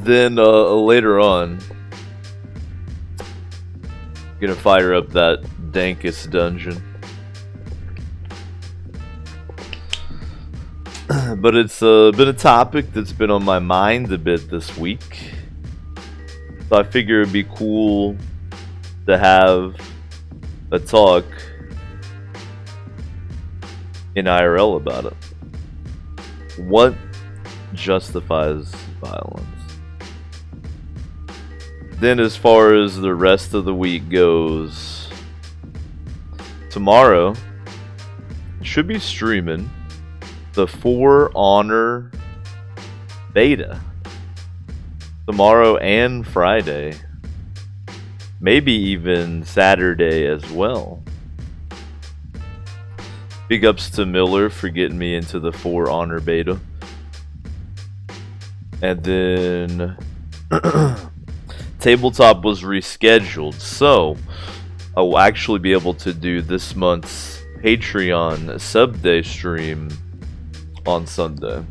then later on, gonna fire up that dankest dungeon. But it's been a topic that's been on my mind a bit this week. So I figure it'd be cool to have a talk in IRL about it. What justifies violence? Then as far as the rest of the week goes, tomorrow should be streaming the For Honor beta. Tomorrow and Friday. Maybe even Saturday as well. Big ups to Miller for getting me into the For Honor beta. And then Tabletop was rescheduled, so I will actually be able to do this month's Patreon sub day stream on Sunday.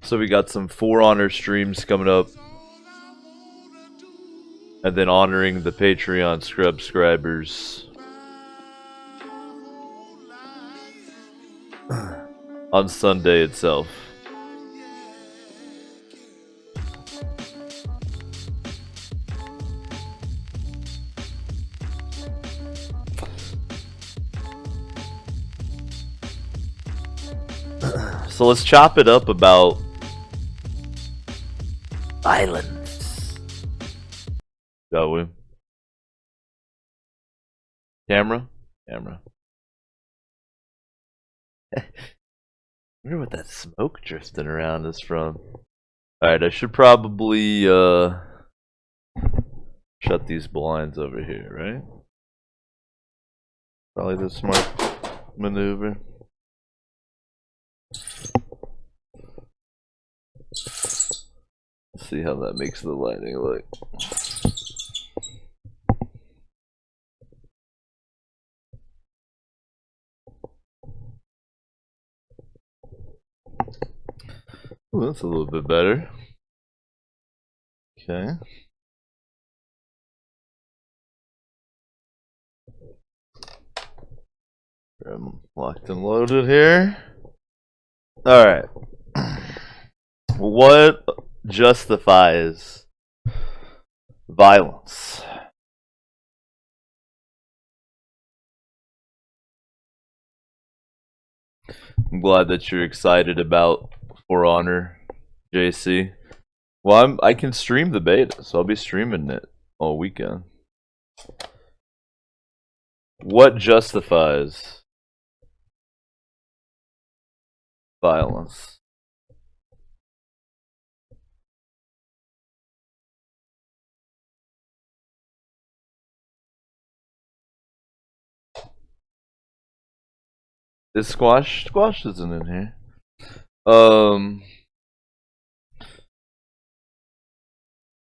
So we got some For Honor streams coming up. And then honoring the Patreon subscribers on Sunday itself. So let's chop it up about violence. Shall we? Camera? Camera. I wonder what that smoke drifting around is from. Alright, I should probably shut these blinds over here, right? Probably the smart maneuver. Let's see how that makes the lighting look. Ooh, that's a little bit better. Okay. I'm locked and loaded here. Alright. What justifies violence? I'm glad that you're excited about For Honor, JC. Well, I can stream the beta, so I'll be streaming it all weekend. What justifies violence? Is Squash? Squash isn't in here.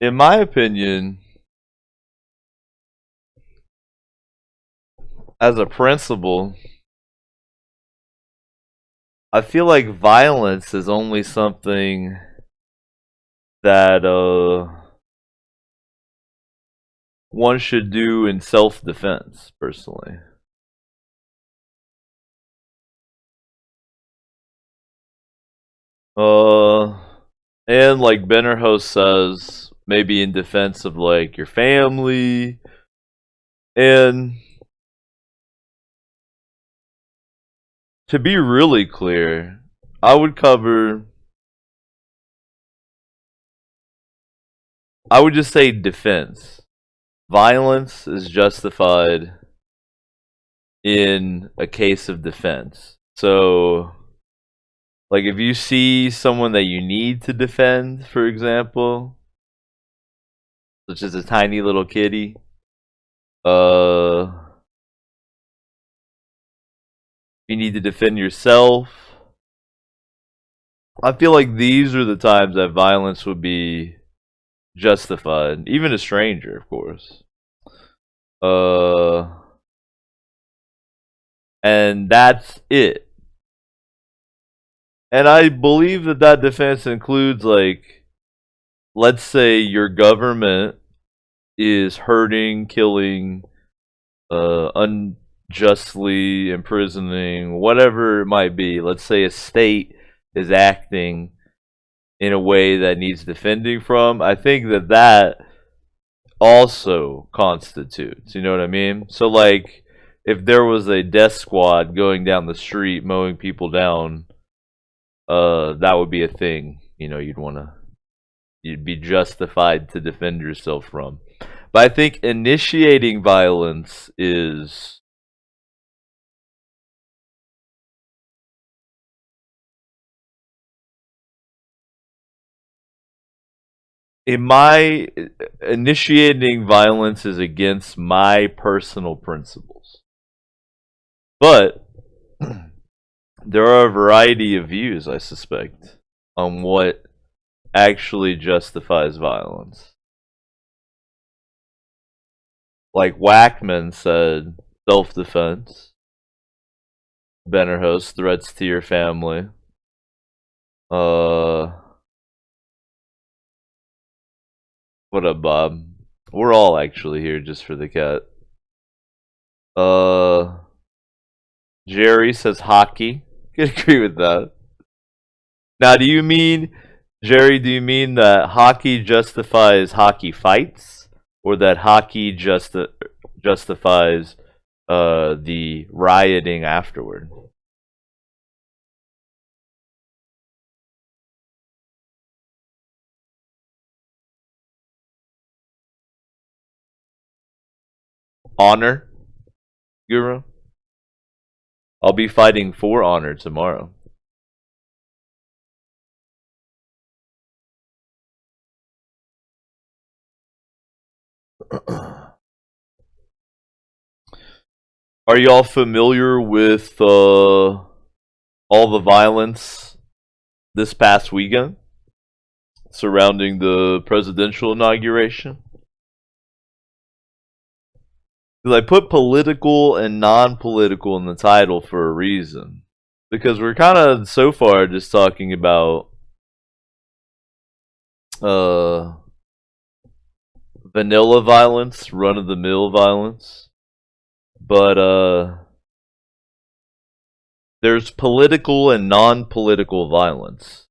In my opinion, as a principle, I feel like violence is only something that one should do in self-defense, personally. And like Bennerhost says, maybe in defense of like your family. And to be really clear, I would just say defense. Violence is justified in a case of defense. So, like, if you see someone that you need to defend, for example, such as a tiny little kitty, you need to defend yourself, I feel like these are the times that violence would be justified, even a stranger, of course. Uh, and that's it. And I believe that that defense includes, like, let's say your government is hurting, killing, unjustly imprisoning, whatever it might be. Let's say a state is acting in a way that needs defending from. I think that that also constitutes. You know what I mean? So, like, if there was a death squad going down the street mowing people down, that would be a thing. You know, you'd be justified to defend yourself from. But I think initiating violence is, in my initiating violence is against my personal principles. But there are a variety of views, I suspect, on what actually justifies violence. Like Wackman said, self-defense. Bennerhost, threats to your family. What up, Bob? We're all actually here just for the cat. Jerry says hockey. Could agree with that. Now, do you mean, Jerry, do you mean that hockey justifies hockey fights? Or that hockey justifies the rioting afterward? Honor, Guru? I'll be fighting for honor tomorrow. Are y'all familiar with all the violence this past weekend surrounding the presidential inauguration? Because I put political and non-political in the title for a reason. Because we're kind of so far just talking about vanilla violence, run-of-the-mill violence. But there's political and non-political violence.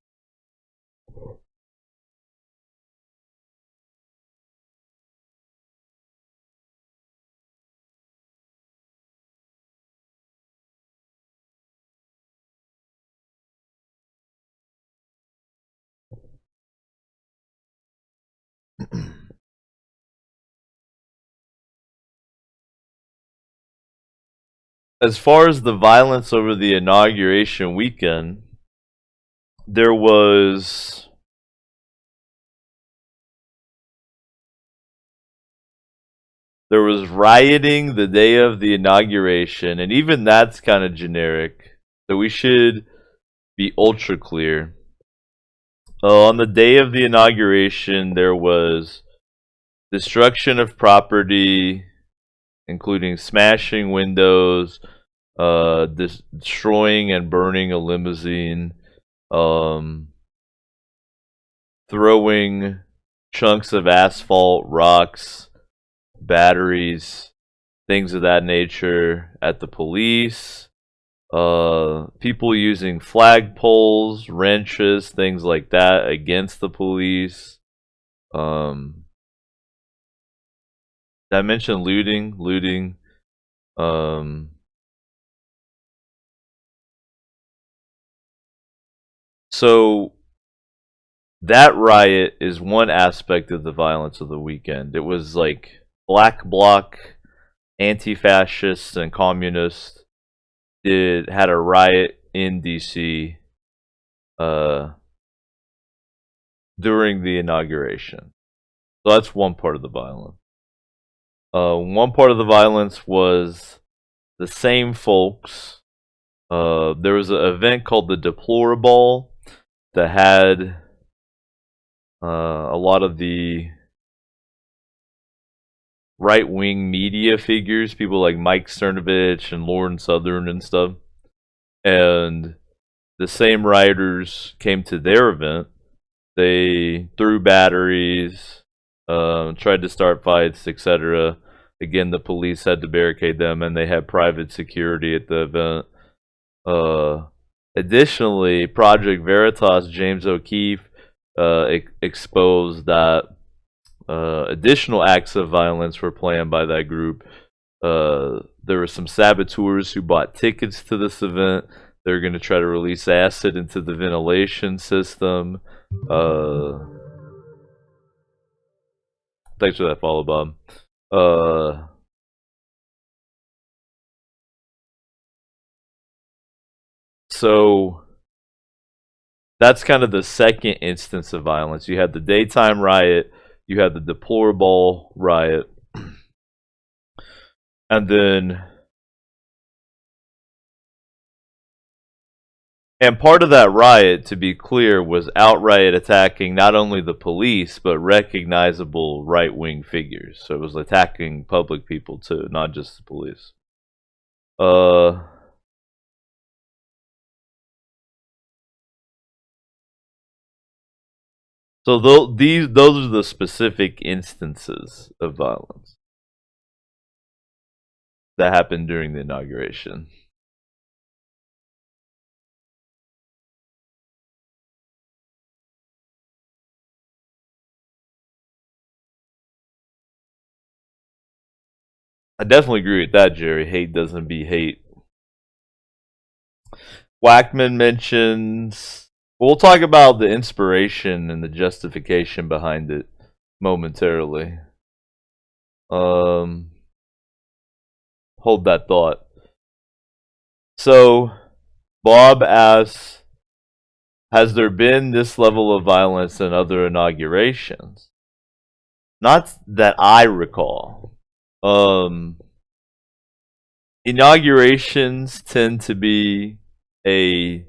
As far as the violence over the inauguration weekend, there was rioting the day of the inauguration, and even that's kind of generic. So we should be ultra clear. On the day of the inauguration, there was destruction of property, including smashing windows, destroying and burning a limousine, throwing chunks of asphalt, rocks, batteries, things of that nature at the police, people using flagpoles, wrenches, things like that against the police. Did I mention looting? So that riot is one aspect of the violence of the weekend. It was like Black Bloc, anti-fascists, and communists had a riot in DC during the inauguration. So that's one part of the violence. One part of the violence was the same folks. There was an event called the Deplorable. that had a lot of the right-wing media figures, people like Mike Cernovich and Lauren Southern and stuff. And the same rioters came to their event. They threw batteries, tried to start fights, etc. Again, the police had to barricade them, and they had private security at the event. Additionally, Project Veritas' James O'Keefe exposed that additional acts of violence were planned by that group. There were some saboteurs who bought tickets to this event. They're going to try to release acid into the ventilation system. Thanks for that follow, Bob. So that's kind of the second instance of violence. You had the daytime riot, you had the deplorable riot, and then part of that riot, to be clear, was outright attacking not only the police, but recognizable right-wing figures. So it was attacking public people too, not just the police. So those are the specific instances of violence that happened during the inauguration. I definitely agree with that, Jerry. Hate doesn't be hate. Wackman mentions. We'll talk about the inspiration and the justification behind it momentarily. Hold that thought. So, Bob asks, has there been this level of violence in other inaugurations? Not that I recall. Inaugurations tend to be a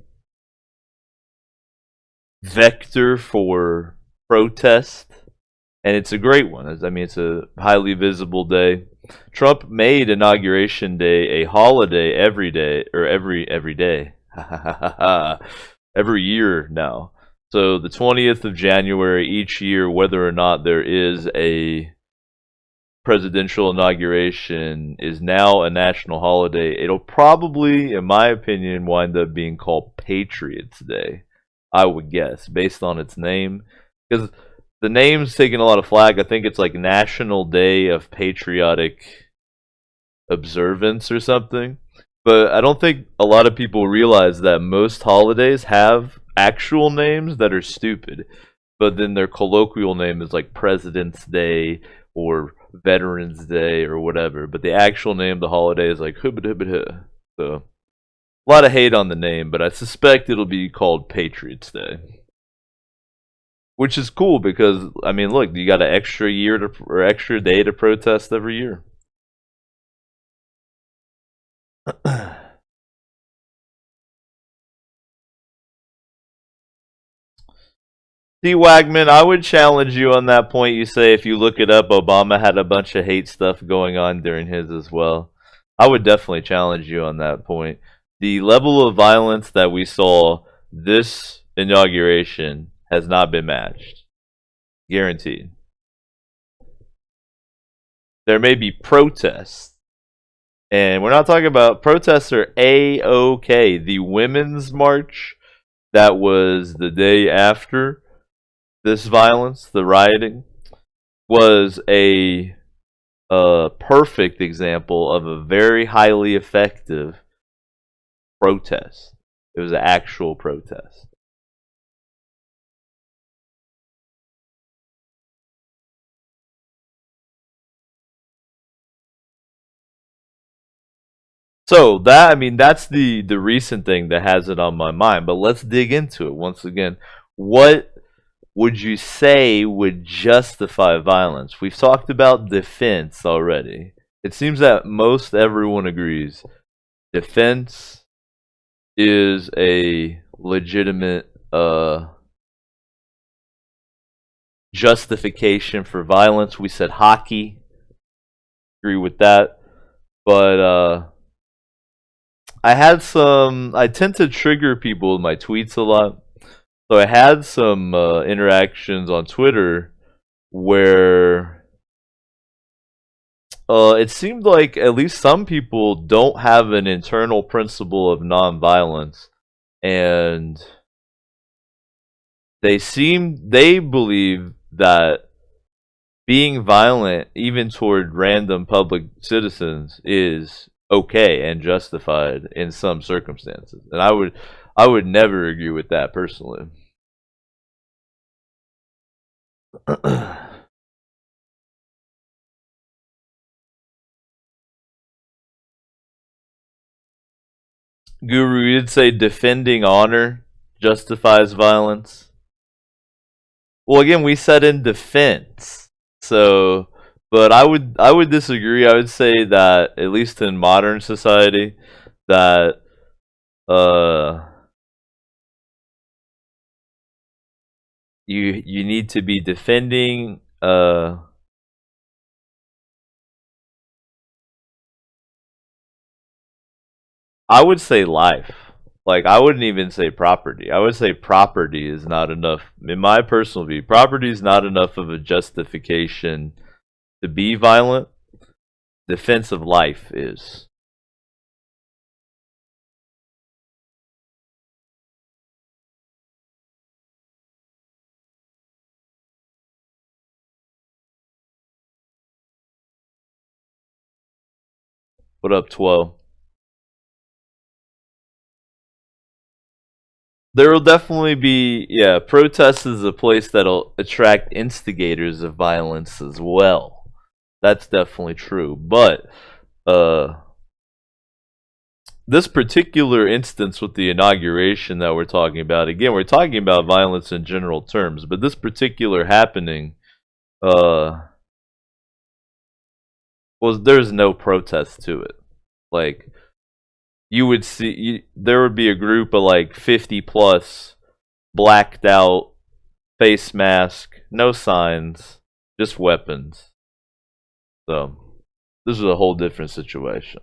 vector for protest, and it's a great one. I mean, it's a highly visible day. Trump made Inauguration Day a holiday every day, or every day, every year now. So the 20th of January each year, whether or not there is a presidential inauguration, is now a national holiday. It'll probably, in my opinion, wind up being called Patriots Day, I would guess, based on its name. Because the name's taking a lot of flack. I think it's like National Day of Patriotic Observance or something. But I don't think a lot of people realize that most holidays have actual names that are stupid. But then their colloquial name is like President's Day or Veterans Day or whatever. But the actual name of the holiday is like Hubbard Hubbard Huh. So a lot of hate on the name, but I suspect it'll be called Patriots Day. Which is cool because, I mean, look, you got an extra year or extra day to protest every year. D. Wagman, I would challenge you on that point. You say if you look it up, Obama had a bunch of hate stuff going on during his as well. I would definitely challenge you on that point. The level of violence that we saw this inauguration has not been matched. Guaranteed. There may be protests. And we're not talking about protests are A-OK. The Women's March that was the day after this violence, the rioting, was a perfect example of a very highly effective protest. It was an actual protest. So that, I mean, that's the recent thing that has it on my mind. But let's dig into it once again. What would you say would justify violence? We've talked about defense already. It seems that most everyone agrees defense is a legitimate justification for violence. We said hockey. Agree with that. But I tend to trigger people with my tweets a lot. So I had some interactions on Twitter where it seemed like at least some people don't have an internal principle of nonviolence, and they believe that being violent, even toward random public citizens, is okay and justified in some circumstances. And I would never agree with that personally. Guru, you'd say defending honor justifies violence. Well, again, we said in defense. So, but I would disagree. I would say that at least in modern society, that uh you need to be defending I would say life. Like, I wouldn't even say property. I would say property is not enough. In my personal view, property is not enough of a justification to be violent. Defense of life is. What up, 12? There will definitely be, yeah, protest is a place that'll attract instigators of violence as well. That's definitely true. But this particular instance with the inauguration that we're talking about, again, we're talking about violence in general terms, but this particular happening was there's no protest to it. Like, you would see there would be a group of like 50 plus blacked out, face mask, no signs, just weapons. So this is a whole different situation.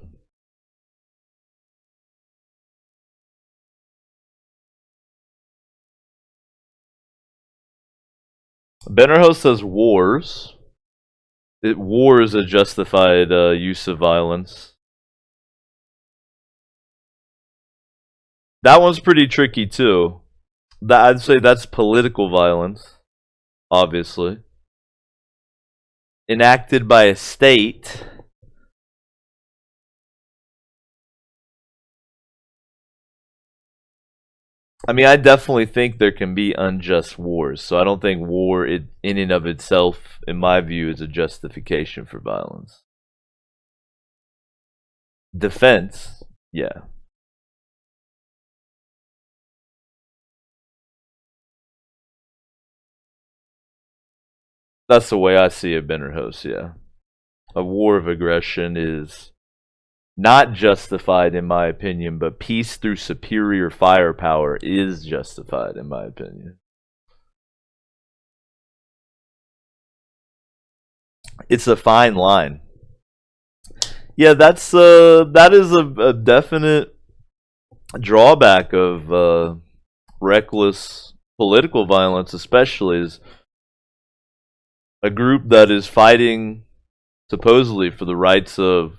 Bennerho says wars. War is a justified use of violence. That one's pretty tricky too. I'd say that's political violence, obviously. Enacted by a state. I mean, I definitely think there can be unjust wars, so I don't think war in and of itself, in my view, is a justification for violence. Defense, yeah. That's the way I see it, Bennerhouse, yeah. A war of aggression is not justified, in my opinion, but peace through superior firepower is justified, in my opinion. It's a fine line. Yeah, that is a definite drawback of reckless political violence, especially, is a group that is fighting supposedly for the rights of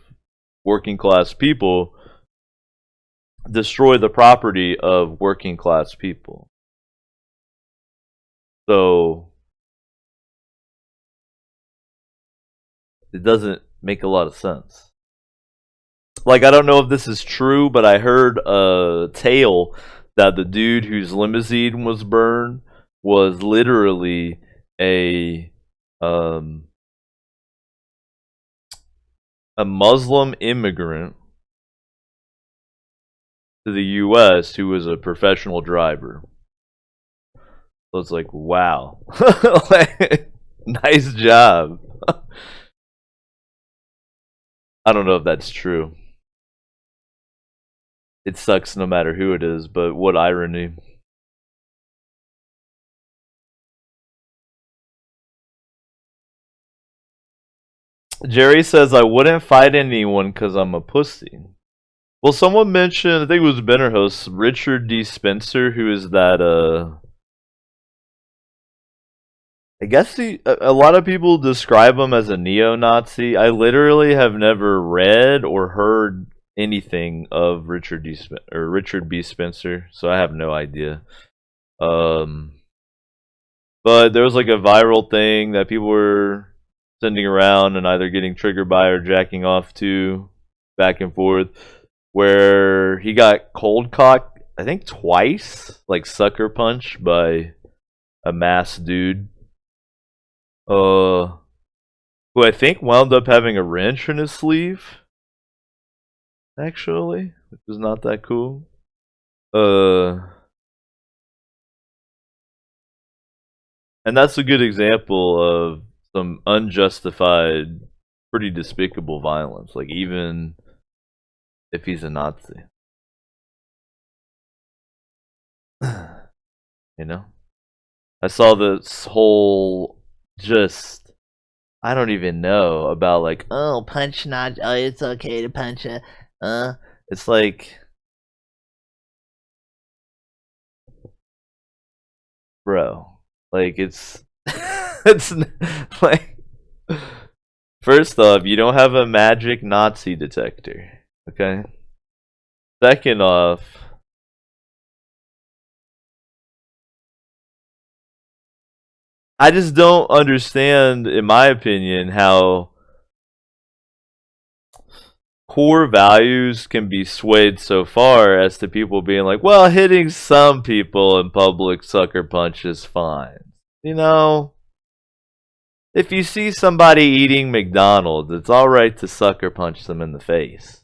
working class people destroy the property of working class people. So it doesn't make a lot of sense. Like, I don't know if this is true, but I heard a tale that the dude whose limousine was burned was literally um, a Muslim immigrant to the U.S. who was a professional driver. So it's like, wow, like, nice job. I don't know if that's true. It sucks no matter who it is, but what irony. Jerry says I wouldn't fight anyone because I'm a pussy. Well, someone mentioned, I think it was Benner host, Richard D. Spencer, who is that, I guess a lot of people describe him as a neo-Nazi. I literally have never read or heard anything of Richard B. Spencer, so I have no idea. Um, but there was like a viral thing that people were sending around and either getting triggered by or jacking off to, back and forth, where he got cold cocked, I think twice, like sucker punched by a masked dude. Who I think wound up having a wrench in his sleeve, actually, which is not that cool. And that's a good example of some unjustified, pretty despicable violence. Like even if he's a Nazi, you know. I saw this whole just I don't even know about like punch not it's okay to punch a it's like bro like it's it's like first off you don't have a magic Nazi detector, okay? Second off, I just don't understand, in my opinion, how core values can be swayed so far as to people being like, well, hitting some people in public sucker punch is fine. You know, if you see somebody eating McDonald's, it's alright to sucker punch them in the face.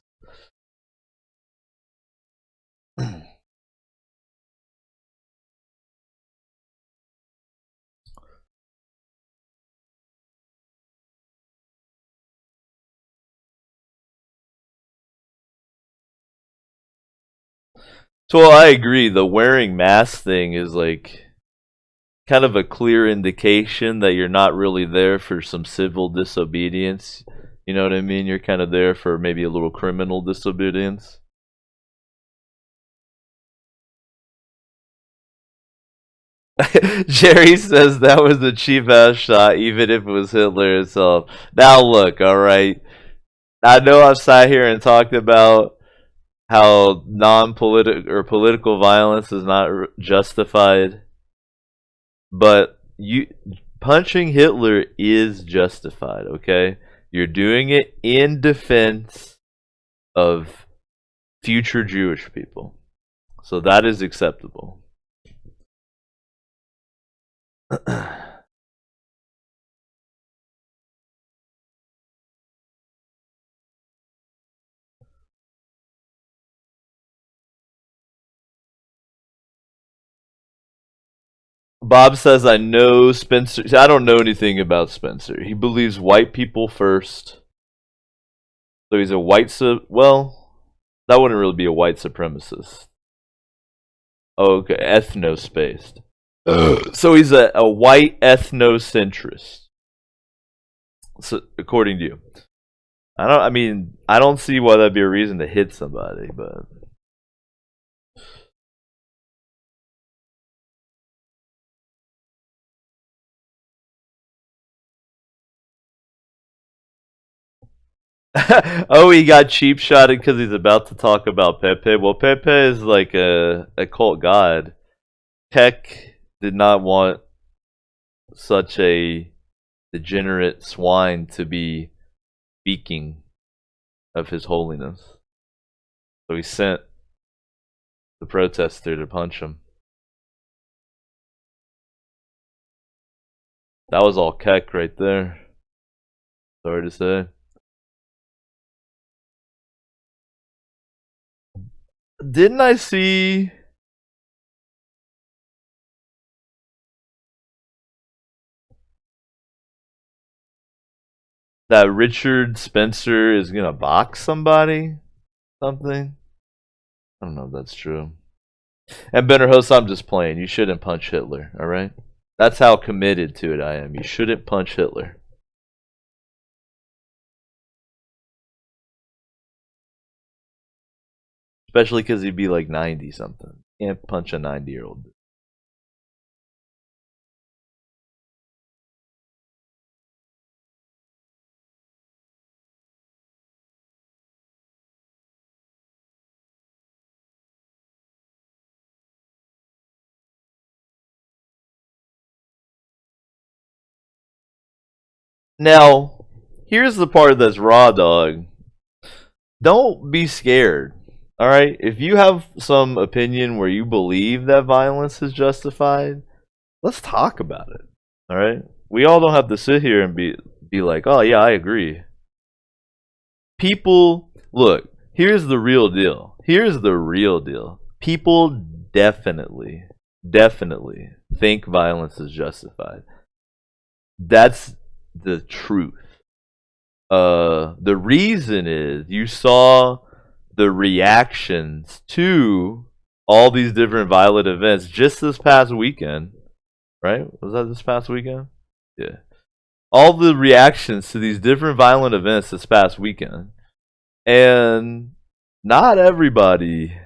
So I agree, the wearing masks thing is like kind of a clear indication that you're not really there for some civil disobedience. You know what I mean? You're kind of there for maybe a little criminal disobedience. Jerry says that was a cheap ass shot, even if it was Hitler himself. Now look, all right. I know I've sat here and talked about how non-political or political violence is not justified, but you punching Hitler is justified. Okay, you're doing it in defense of future Jewish people, so that is acceptable. Bob says, I know Spencer. I don't know anything about Spencer. He believes white people first. So he's a well, that wouldn't really be a white supremacist. Oh, okay. Ethno-spaced. So he's a white ethnocentrist. So, according to you. I don't see why that'd be a reason to hit somebody, but. Oh, he got cheap shotted because he's about to talk about Pepe. Well, Pepe is like a cult god. Keck did not want such a degenerate swine to be speaking of his holiness. So he sent the protester to punch him. That was all Keck right there. Sorry to say. Didn't I see that Richard Spencer is gonna box somebody? Something? I don't know if that's true. And Benner host, I'm just playing. You shouldn't punch Hitler, alright? That's how committed to it I am. You shouldn't punch Hitler. especially because he'd be like 90 something. Can't punch a 90-year-old. Now, here's the part that's raw, dog. Don't be scared. All right? If you have some opinion where you believe that violence is justified, let's talk about it. All right? We all don't have to sit here and be like, "Oh, yeah, I agree." People, look, here's the real deal. Here's the real deal. People definitely think violence is justified. That's the truth. The reason is you saw the reactions to all these different violent events just this past weekend, right? Was that this past weekend? Yeah. All the reactions to these different violent events this past weekend. And not everybody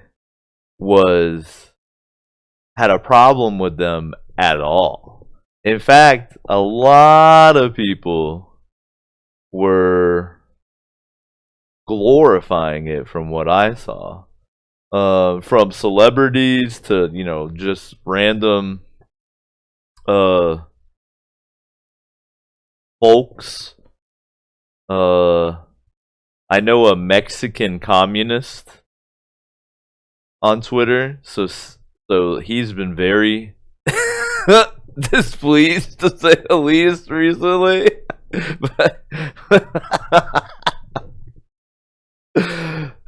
had a problem with them at all. In fact, a lot of people were glorifying it from what I saw. From celebrities to, just random folks. I know a Mexican communist on Twitter, so he's been very displeased, to say the least, recently. But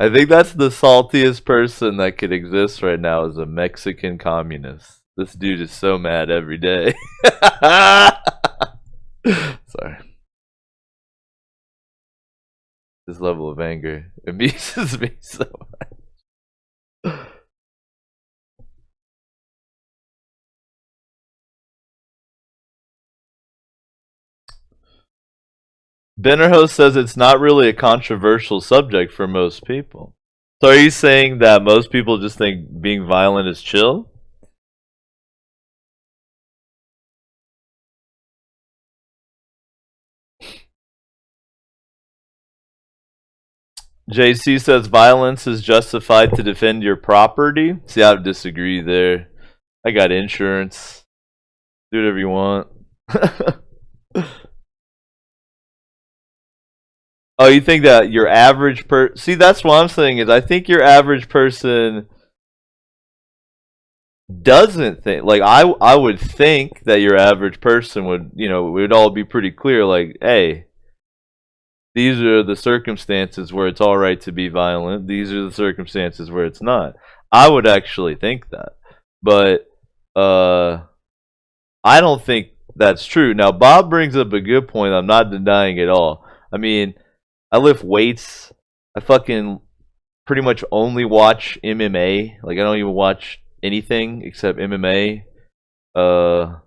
I think that's the saltiest person that could exist right now, is a Mexican communist. This dude is so mad every day. Sorry. This level of anger amuses me so much. Bennerhost says it's not really a controversial subject for most people. So are you saying that most people just think being violent is chill? JC says violence is justified to defend your property. See, I would disagree there. I got insurance. Do whatever you want. Oh, you think that your average see, that's what I'm saying, is I think your average person doesn't think, like, I would think that your average person would, we'd all be pretty clear, like, hey, these are the circumstances where it's all right to be violent. These are the circumstances where it's not. I would actually think that. But I don't think that's true. Now, Bob brings up a good point. I'm not denying at all. I mean, I lift weights. I fucking pretty much only watch MMA. Like, I don't even watch anything except MMA. My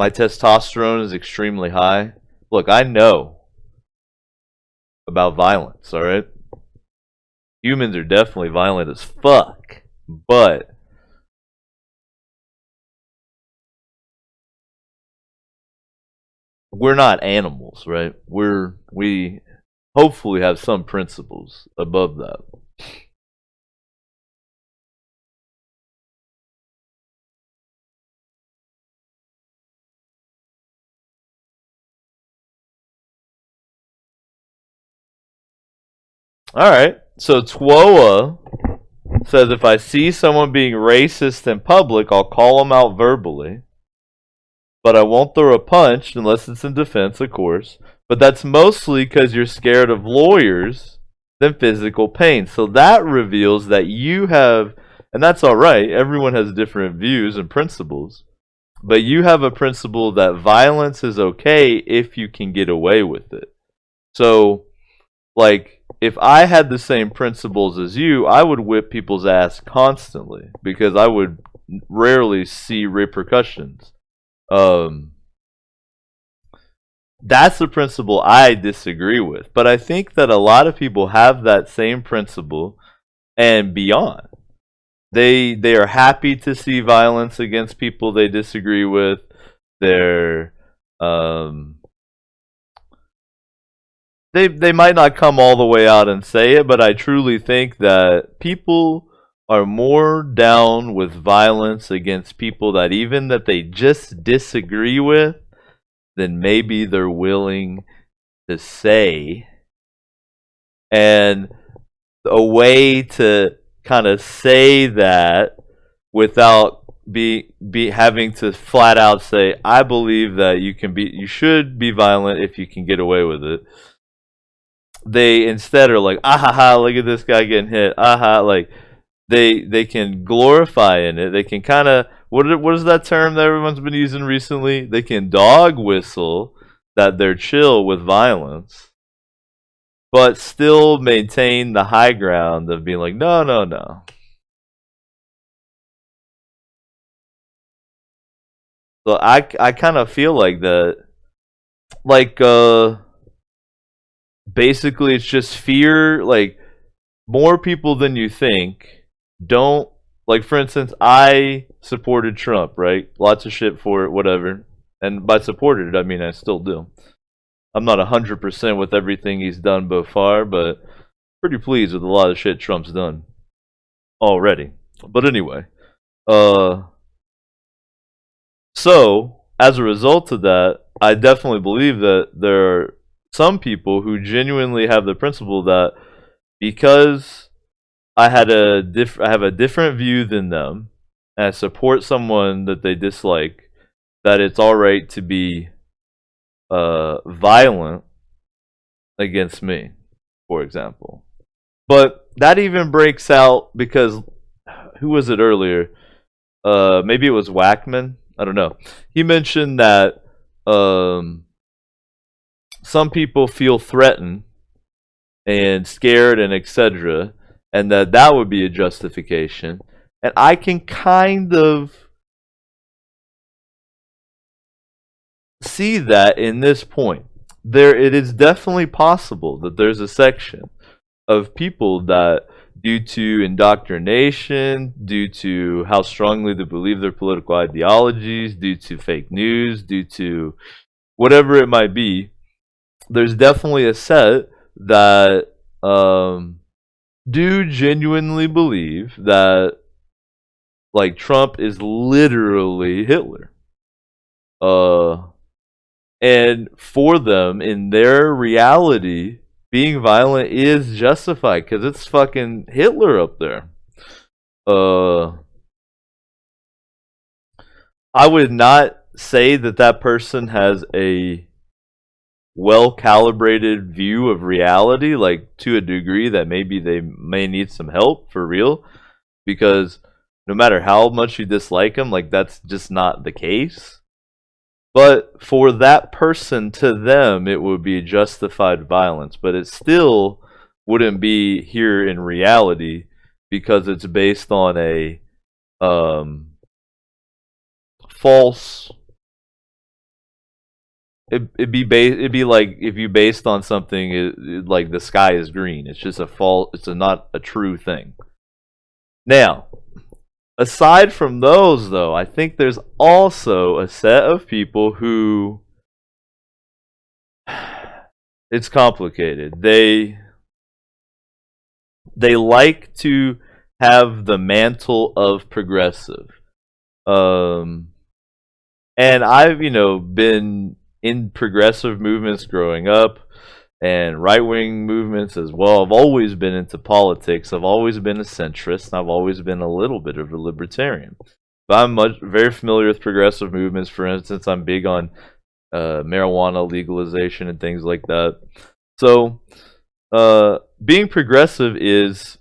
testosterone is extremely high. Look, I know about violence, alright? Humans are definitely violent as fuck, but we're not animals, right? We hopefully have some principles above that. Alright, so Twoa says if I see someone being racist in public, I'll call them out verbally. But I won't throw a punch unless it's in defense, of course. But that's mostly because you're scared of lawyers than physical pain. So that reveals that you have, and that's alright, everyone has different views and principles. But you have a principle that violence is okay if you can get away with it. So, like, if I had the same principles as you, I would whip people's ass constantly because I would rarely see repercussions. That's the principle I disagree with. But I think that a lot of people have that same principle and beyond. They are happy to see violence against people they disagree with. They're um, they might not come all the way out and say it, but I truly think that people are more down with violence against people that even that they just disagree with than maybe they're willing to say. And a way to kind of say that without be having to flat out say, I believe that you should be violent if you can get away with it. They instead are like, ah ha ha, look at this guy getting hit, aha, like they can glorify in it. They can kind of what is that term that everyone's been using recently? They can dog whistle that they're chill with violence, but still maintain the high ground of being like, no, no, no. So I kind of feel like that, like basically it's just fear. Like more people than you think don't like. For instance, I supported Trump, right? Lots of shit for it, whatever. And by supported it, I mean I still do. I'm not 100% with everything he's done so far, but pretty pleased with a lot of shit Trump's done already. But anyway, uh, so as a result of that, I definitely believe that there are some people who genuinely have the principle that because I have a different view than them, and I support someone that they dislike, that it's all right to be violent against me, for example. But that even breaks out because who was it earlier? Maybe it was Whackman. I don't know. He mentioned that um, some people feel threatened and scared and etc., and that would be a justification. And I can kind of see that in this point. It is definitely possible that there's a section of people that, due to indoctrination, due to how strongly they believe their political ideologies, due to fake news, due to whatever it might be, there's definitely a set that do genuinely believe that like Trump is literally Hitler. And for them, in their reality, being violent is justified because it's fucking Hitler up there. I would not say that that person has a well calibrated view of reality, like to a degree that maybe they may need some help for real, because no matter how much you dislike them, like that's just not the case. But for that person, to them, it would be justified violence, but it still wouldn't be here in reality because it's based on a false. It'd be like if you based on something like the sky is green. It's just a false. It's not a true thing. Now, aside from those, though, I think there's also a set of people who it's complicated. They like to have the mantle of progressive. And I've, been in progressive movements growing up and right-wing movements as well. I've always been into politics. I've always been a centrist. I've always been a little bit of a libertarian. But I'm very familiar with progressive movements. For instance, I'm big on marijuana legalization and things like that. So being progressive is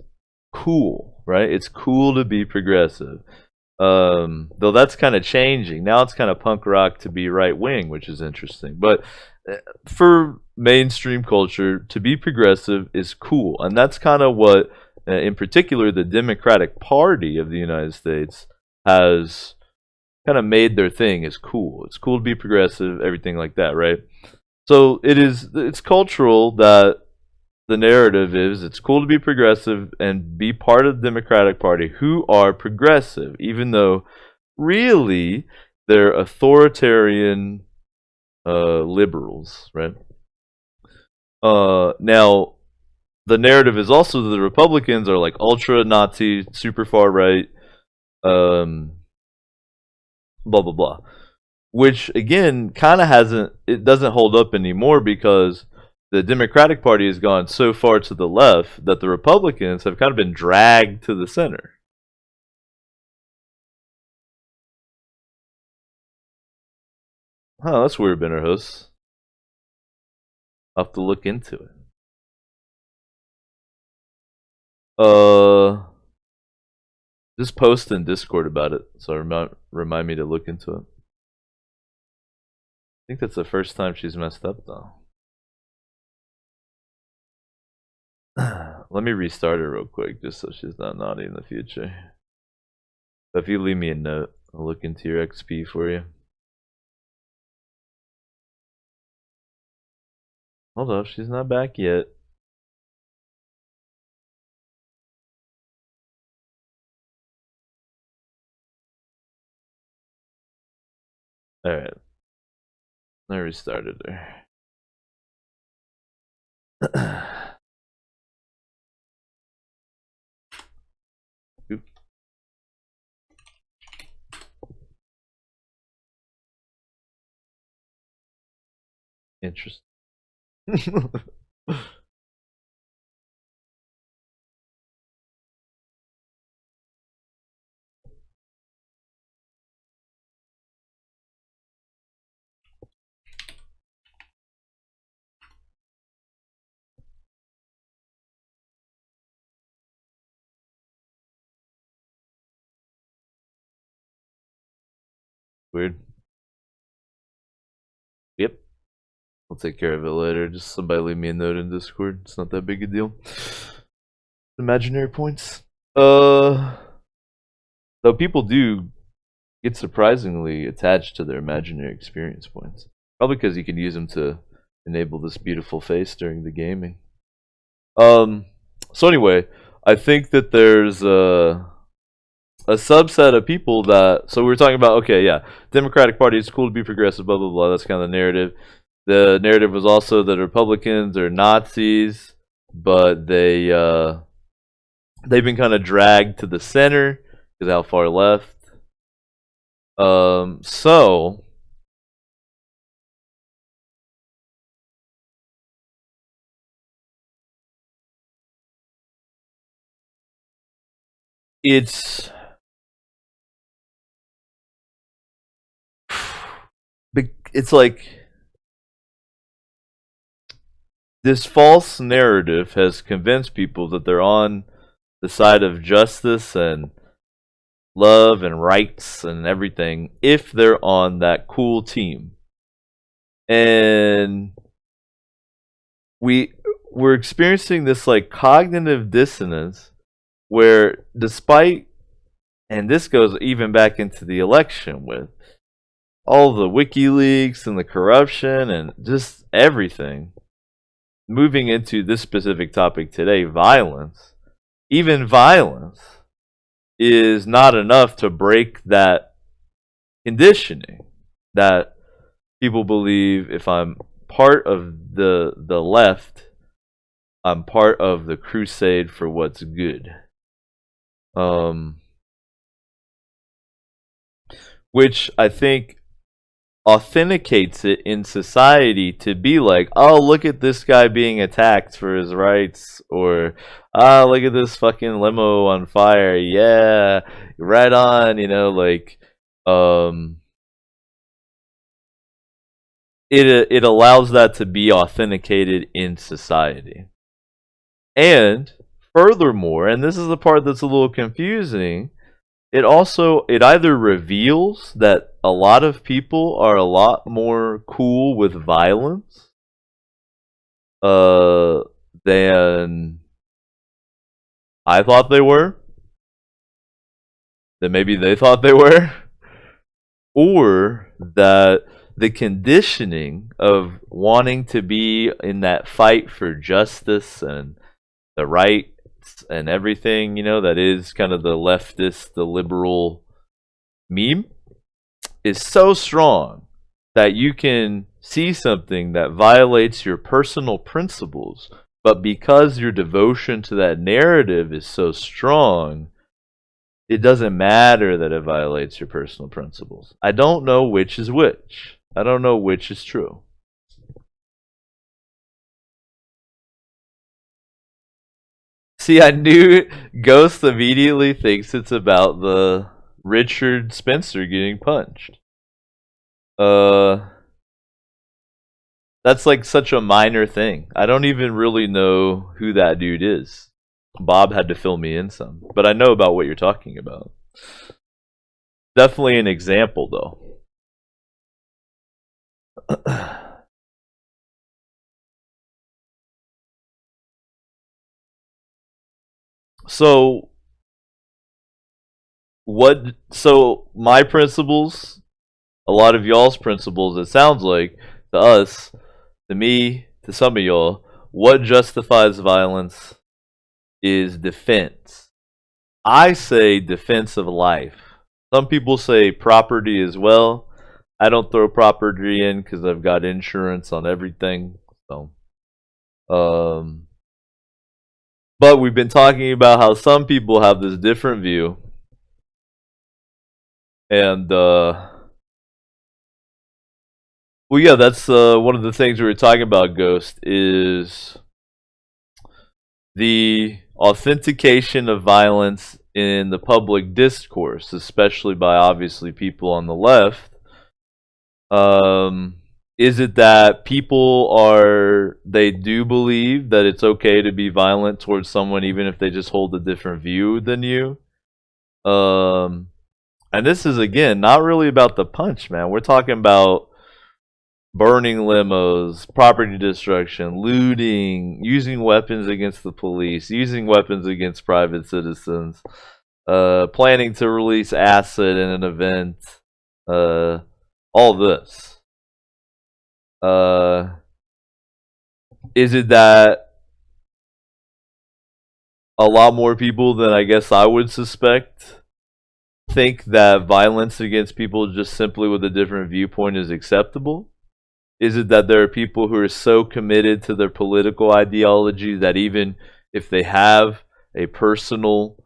cool, right? It's cool to be progressive. Though that's kind of changing. Now it's kind of punk rock to be right wing, which is interesting. But for mainstream culture, to be progressive is cool. And that's kind of what, in particular, the Democratic Party of the United States has kind of made their thing is cool. It's cool to be progressive, everything like that, right? So it's cultural that the narrative is it's cool to be progressive and be part of the Democratic Party who are progressive, even though really they're authoritarian liberals, right? Now, the narrative is also that the Republicans are like ultra Nazi, super far right, blah blah blah. Which again, kind of it doesn't hold up anymore because the Democratic Party has gone so far to the left that the Republicans have kind of been dragged to the center. Oh, that's weird, Benner host. I'll have to look into it. Just post in Discord about it, so remind me to look into it. I think that's the first time she's messed up, though. Let me restart her real quick, just so she's not naughty in the future. But if you leave me a note, I'll look into your XP for you. Hold up, she's not back yet. Alright. I restarted her. Oop. Interesting. Weird. Yep. I'll take care of it later. Just somebody leave me a note in Discord. It's not that big a deal. Imaginary points. Though people do get surprisingly attached to their imaginary experience points. Probably because you can use them to enable this beautiful face during the gaming. So anyway, I think that there's a subset of people that, so we were talking about, okay, yeah, Democratic Party, it's cool to be progressive, blah blah blah. That's kind of the narrative. The narrative was also that Republicans are Nazis, but they've been kind of dragged to the center because how far left. So it's like this false narrative has convinced people that they're on the side of justice and love and rights and everything if they're on that cool team. And we're experiencing this like cognitive dissonance where despite, and this goes even back into the election with all the WikiLeaks and the corruption and just everything, moving into this specific topic today, violence, even violence is not enough to break that conditioning that people believe if I'm part of the left, I'm part of the crusade for what's good. Which I think authenticates it in society to be like, oh, look at this guy being attacked for his rights, or look at this fucking limo on fire, yeah, right on, you know, like it allows that to be authenticated in society. And furthermore, and this is the part that's a little confusing, it either reveals that a lot of people are a lot more cool with violence than I thought they were, than maybe they thought they were, or that the conditioning of wanting to be in that fight for justice and the rights and everything, that is kind of the leftist, the liberal meme, is so strong that you can see something that violates your personal principles, but because your devotion to that narrative is so strong, it doesn't matter that it violates your personal principles. I don't know which is which. I don't know which is true. See, I knew Ghost immediately thinks it's about the Richard Spencer getting punched. That's like such a minor thing. I don't even really know who that dude is. Bob had to fill me in some, but I know about what you're talking about. Definitely an example, though. So my principles, a lot of y'all's principles, it sounds like, to us, to me, to some of y'all, what justifies violence is defense. I say defense of life. Some people say property as well. I don't throw property in because I've got insurance on everything. So, but we've been talking about how some people have this different view, and well, yeah, that's one of the things we were talking about, Ghost, is the authentication of violence in the public discourse, especially by obviously people on the left. Is it that they do believe that it's okay to be violent towards someone even if they just hold a different view than you? And this is, again, not really about the punch, man. We're talking about burning limos, property destruction, looting, using weapons against the police, using weapons against private citizens, planning to release acid in an event, all this. Is it that a lot more people than I guess I would suspect think that violence against people just simply with a different viewpoint is acceptable? Is it that there are people who are so committed to their political ideology that even if they have a personal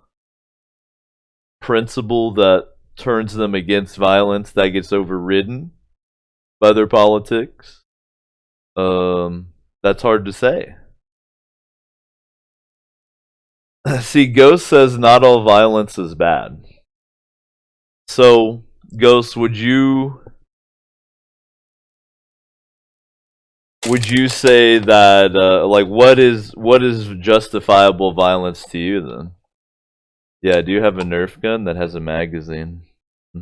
principle that turns them against violence, that gets overridden by their politics? That's hard to say. See, Ghost says not all violence is bad. So, Ghost, would you say that like what is justifiable violence to you then? Yeah, do you have a Nerf gun that has a magazine? I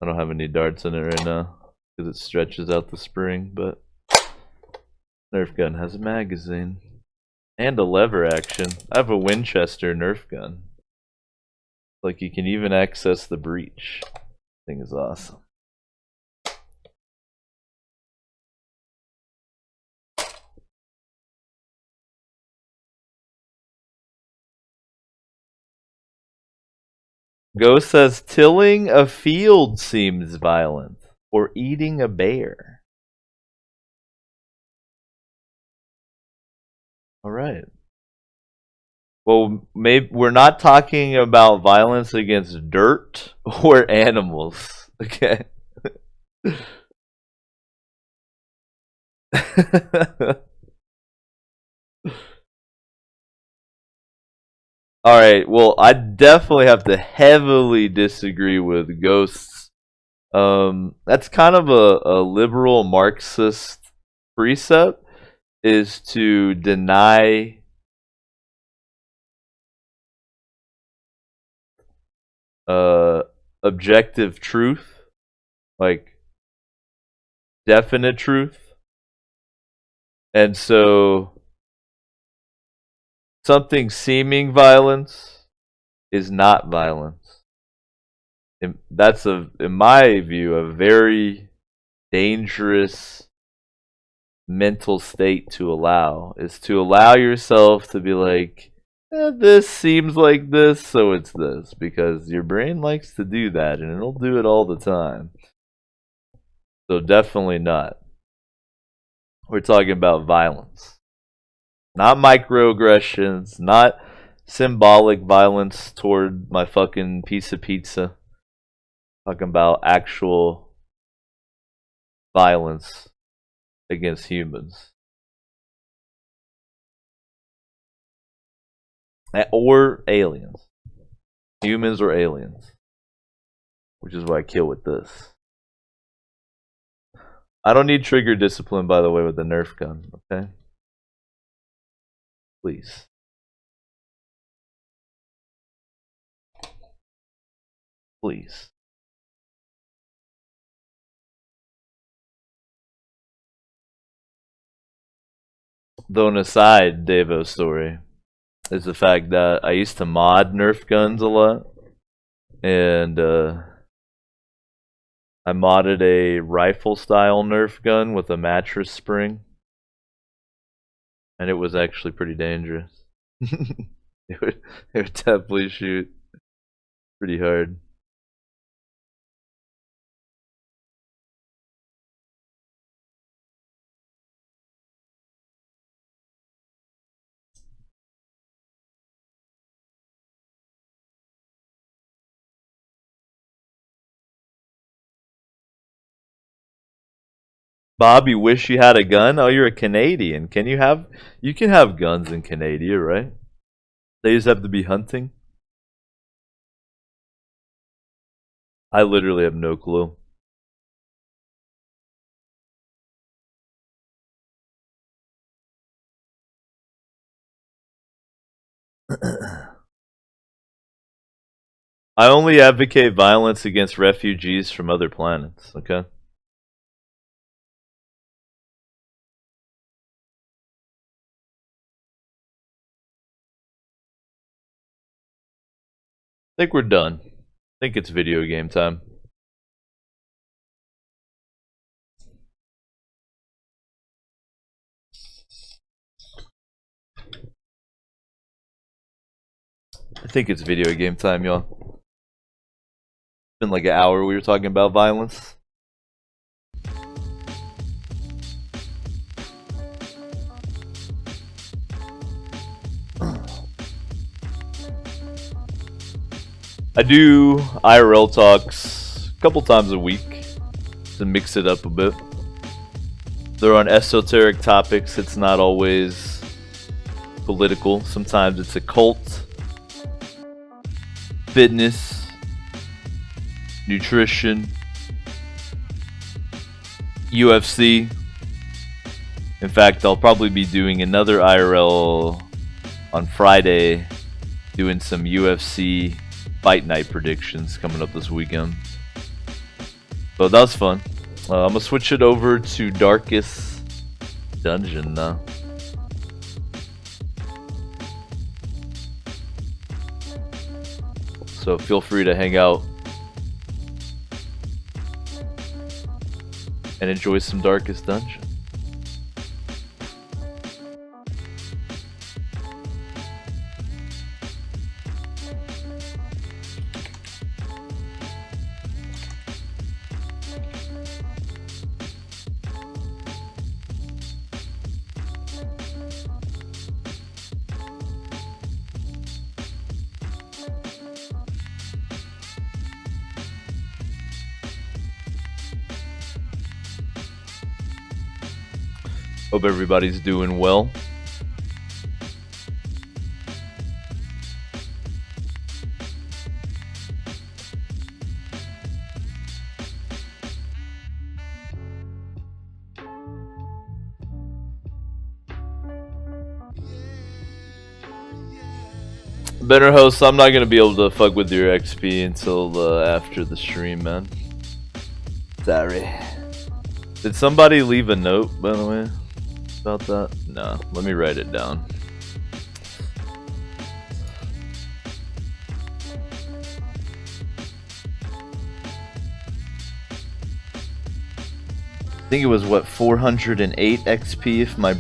don't have any darts in it right now because it stretches out the spring, but Nerf gun has a magazine and a lever action. I have a Winchester Nerf gun. Like, you can even access the breech. Thing is awesome. Ghost says tilling a field seems violent, or eating a bear. All right. Well, maybe we're not talking about violence against dirt or animals. Okay. All right. Well, I definitely have to heavily disagree with Ghosts. That's kind of a liberal Marxist precept, is to deny objective truth, like definite truth. And so something seeming violence is not violence. That's in my view, a very dangerous mental state to allow. Is to allow yourself to be like, this seems like this, so it's this, because your brain likes to do that, and it'll do it all the time. So definitely not. We're talking about violence, not microaggressions, not symbolic violence toward my fucking piece of pizza. Talking about actual violence against humans. Or aliens. Humans or aliens. Which is what I kill with this. I don't need trigger discipline, by the way, with the Nerf gun, okay? Please. Please. Though an aside, Devo's story is the fact that I used to mod Nerf guns a lot. And I modded a rifle-style Nerf gun with a mattress spring. And it was actually pretty dangerous. it would definitely shoot pretty hard. Bob, you wish you had a gun? Oh, you're a Canadian. You can have guns in Canada, right? They just have to be hunting? I literally have no clue. I only advocate violence against refugees from other planets, okay? I think we're done. I think it's video game time. I think it's video game time, y'all. It's been like an hour we were talking about violence. I do IRL talks a couple times a week to mix it up a bit. They're on esoteric topics. It's not always political. Sometimes it's occult, fitness, nutrition, UFC. In fact, I'll probably be doing another IRL on Friday, doing some UFC fight night predictions coming up this weekend. But that was fun. I'm gonna switch it over to Darkest Dungeon now. So feel free to hang out and enjoy some Darkest Dungeon. Hope everybody's doing well. Better host, I'm not gonna be able to fuck with your XP until after the stream, man. Sorry. Did somebody leave a note, by the way, about that? No, let me write it down. think it was what 408 XP if my